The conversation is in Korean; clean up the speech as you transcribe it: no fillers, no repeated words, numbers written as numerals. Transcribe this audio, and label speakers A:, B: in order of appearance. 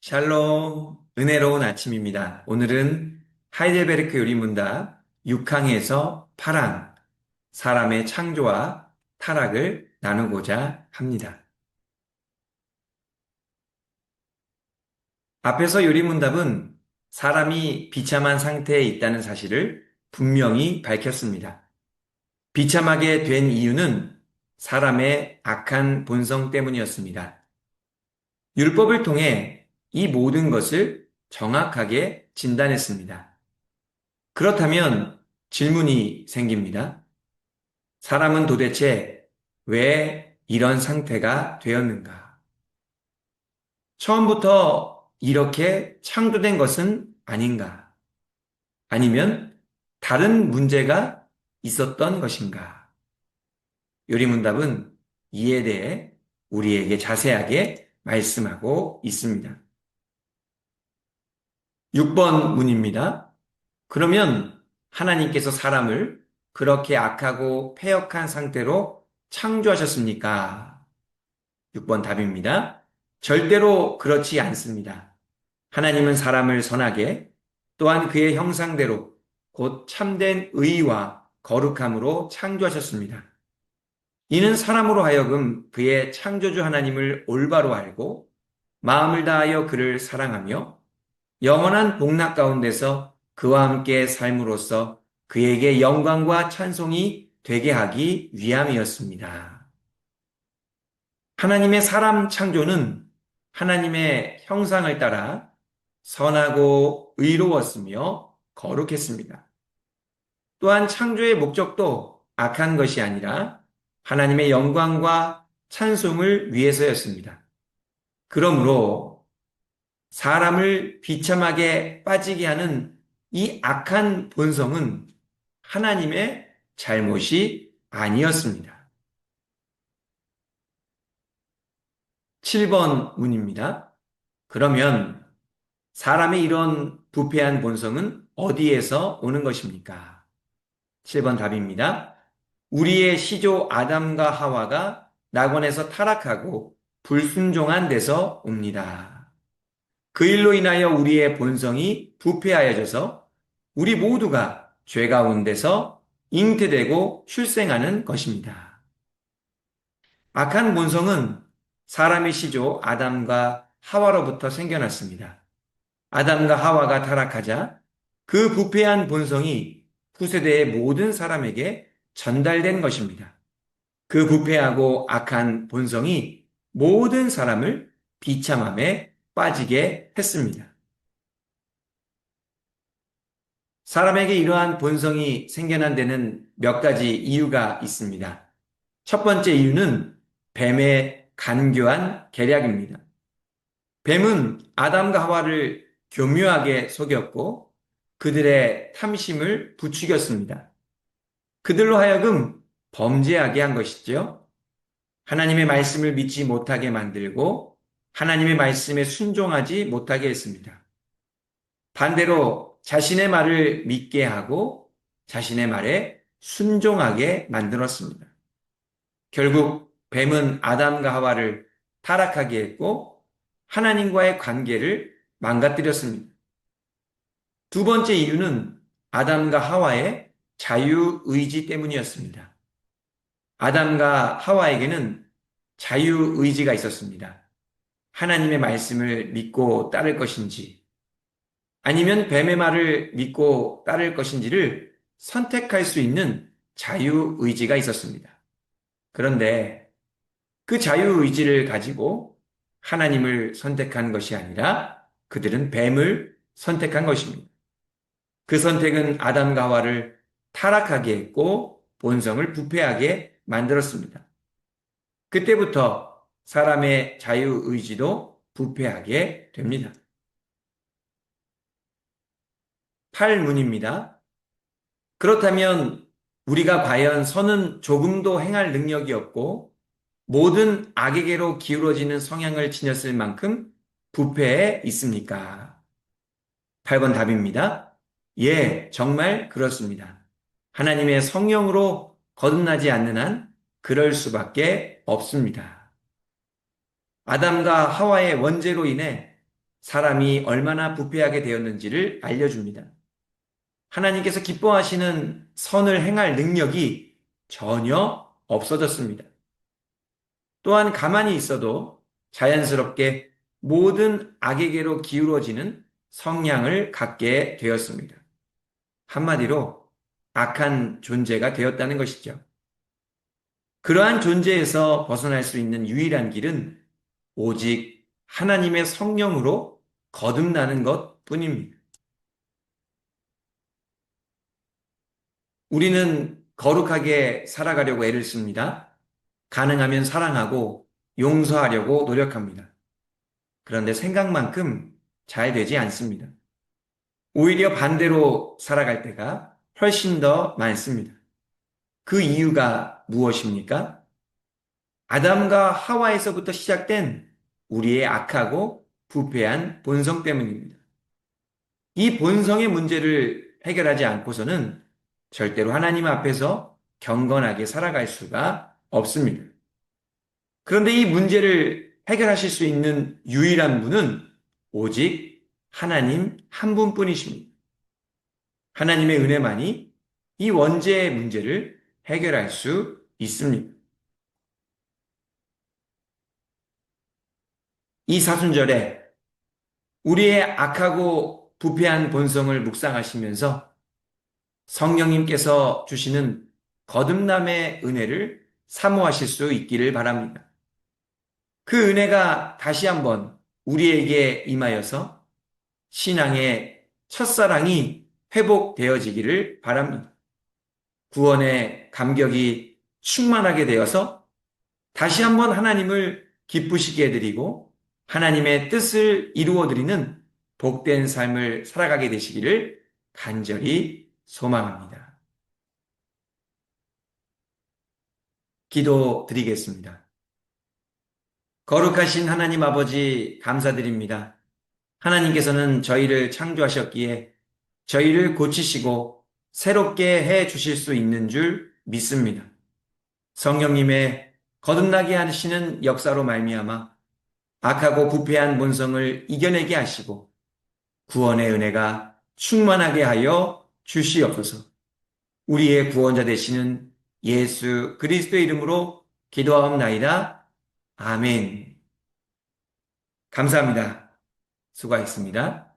A: 샬롬, 은혜로운 아침입니다. 오늘은 하이델베르크 요리문답 6항에서 8항, 사람의 창조와 타락을 나누고자 합니다. 앞에서 요리문답은 사람이 비참한 상태에 있다는 사실을 분명히 밝혔습니다. 비참하게 된 이유는 사람의 악한 본성 때문이었습니다. 율법을 통해 이 모든 것을 정확하게 진단했습니다. 그렇다면 질문이 생깁니다. 사람은 도대체 왜 이런 상태가 되었는가? 처음부터 이렇게 창조된 것은 아닌가? 아니면 다른 문제가 있었던 것인가? 요리문답은 이에 대해 우리에게 자세하게 말씀하고 있습니다. 6번 문입니다. 그러면 하나님께서 사람을 그렇게 악하고 패역한 상태로 창조하셨습니까? 6번 답입니다. 절대로 그렇지 않습니다. 하나님은 사람을 선하게 또한 그의 형상대로 곧 참된 의와 거룩함으로 창조하셨습니다. 이는 사람으로 하여금 그의 창조주 하나님을 올바로 알고 마음을 다하여 그를 사랑하며 영원한 복락 가운데서 그와 함께 삶으로써 그에게 영광과 찬송이 되게 하기 위함이었습니다. 하나님의 사람 창조는 하나님의 형상을 따라 선하고 의로웠으며 거룩했습니다. 또한 창조의 목적도 악한 것이 아니라 하나님의 영광과 찬송을 위해서였습니다. 그러므로 사람을 비참하게 빠지게 하는 이 악한 본성은 하나님의 잘못이 아니었습니다. 7번 문입니다. 그러면 사람의 이런 부패한 본성은 어디에서 오는 것입니까? 7번 답입니다. 우리의 시조 아담과 하와가 낙원에서 타락하고 불순종한 데서 옵니다. 그 일로 인하여 우리의 본성이 부패하여져서 우리 모두가 죄 가운데서 잉태되고 출생하는 것입니다. 악한 본성은 사람의 시조 아담과 하와로부터 생겨났습니다. 아담과 하와가 타락하자 그 부패한 본성이 후세대의 모든 사람에게 전달된 것입니다. 그 부패하고 악한 본성이 모든 사람을 비참함에 빠지게 했습니다. 사람에게 이러한 본성이 생겨난 데는 몇 가지 이유가 있습니다. 첫 번째 이유는 뱀의 간교한 계략입니다. 뱀은 아담과 하와를 교묘하게 속였고 그들의 탐심을 부추겼습니다. 그들로 하여금 범죄하게 한 것이죠. 하나님의 말씀을 믿지 못하게 만들고 하나님의 말씀에 순종하지 못하게 했습니다. 반대로 자신의 말을 믿게 하고 자신의 말에 순종하게 만들었습니다. 결국 뱀은 아담과 하와를 타락하게 했고 하나님과의 관계를 망가뜨렸습니다. 두 번째 이유는 아담과 하와의 자유의지 때문이었습니다. 아담과 하와에게는 자유의지가 있었습니다. 하나님의 말씀을 믿고 따를 것인지 아니면 뱀의 말을 믿고 따를 것인지를 선택할 수 있는 자유의지가 있었습니다. 그런데 그 자유의지를 가지고 하나님을 선택한 것이 아니라 그들은 뱀을 선택한 것입니다. 그 선택은 아담과 하와를 타락하게 했고 본성을 부패하게 만들었습니다. 그때부터 사람의 자유의지도 부패하게 됩니다. 8문입니다. 그렇다면 우리가 과연 선은 조금도 행할 능력이 없고 모든 악에게로 기울어지는 성향을 지녔을 만큼 부패해 있습니까? 8번 답입니다. 예, 정말 그렇습니다. 하나님의 성령으로 거듭나지 않는 한 그럴 수밖에 없습니다. 아담과 하와의 원죄로 인해 사람이 얼마나 부패하게 되었는지를 알려줍니다. 하나님께서 기뻐하시는 선을 행할 능력이 전혀 없어졌습니다. 또한 가만히 있어도 자연스럽게 모든 악에게로 기울어지는 성향을 갖게 되었습니다. 한마디로 악한 존재가 되었다는 것이죠. 그러한 존재에서 벗어날 수 있는 유일한 길은 오직 하나님의 성령으로 거듭나는 것 뿐입니다. 우리는 거룩하게 살아가려고 애를 씁니다. 가능하면 사랑하고 용서하려고 노력합니다. 그런데 생각만큼 잘 되지 않습니다. 오히려 반대로 살아갈 때가 훨씬 더 많습니다. 그 이유가 무엇입니까? 아담과 하와에서부터 시작된 우리의 악하고 부패한 본성 때문입니다. 이 본성의 문제를 해결하지 않고서는 절대로 하나님 앞에서 경건하게 살아갈 수가 없습니다. 그런데 이 문제를 해결하실 수 있는 유일한 분은 오직 하나님 한 분뿐이십니다. 하나님의 은혜만이 이 원죄의 문제를 해결할 수 있습니다. 이 사순절에 우리의 악하고 부패한 본성을 묵상하시면서 성령님께서 주시는 거듭남의 은혜를 사모하실 수 있기를 바랍니다. 그 은혜가 다시 한번 우리에게 임하여서 신앙의 첫사랑이 회복되어지기를 바랍니다. 구원의 감격이 충만하게 되어서 다시 한번 하나님을 기쁘시게 해드리고 하나님의 뜻을 이루어드리는 복된 삶을 살아가게 되시기를 간절히 소망합니다. 기도드리겠습니다. 거룩하신 하나님 아버지 감사드립니다. 하나님께서는 저희를 창조하셨기에 저희를 고치시고 새롭게 해 주실 수 있는 줄 믿습니다. 성령님의 거듭나게 하시는 역사로 말미암아 악하고 부패한 본성을 이겨내게 하시고 구원의 은혜가 충만하게 하여 주시옵소서. 우리의 구원자 되시는 예수 그리스도의 이름으로 기도하옵나이다. 아멘. 감사합니다. 수고하셨습니다.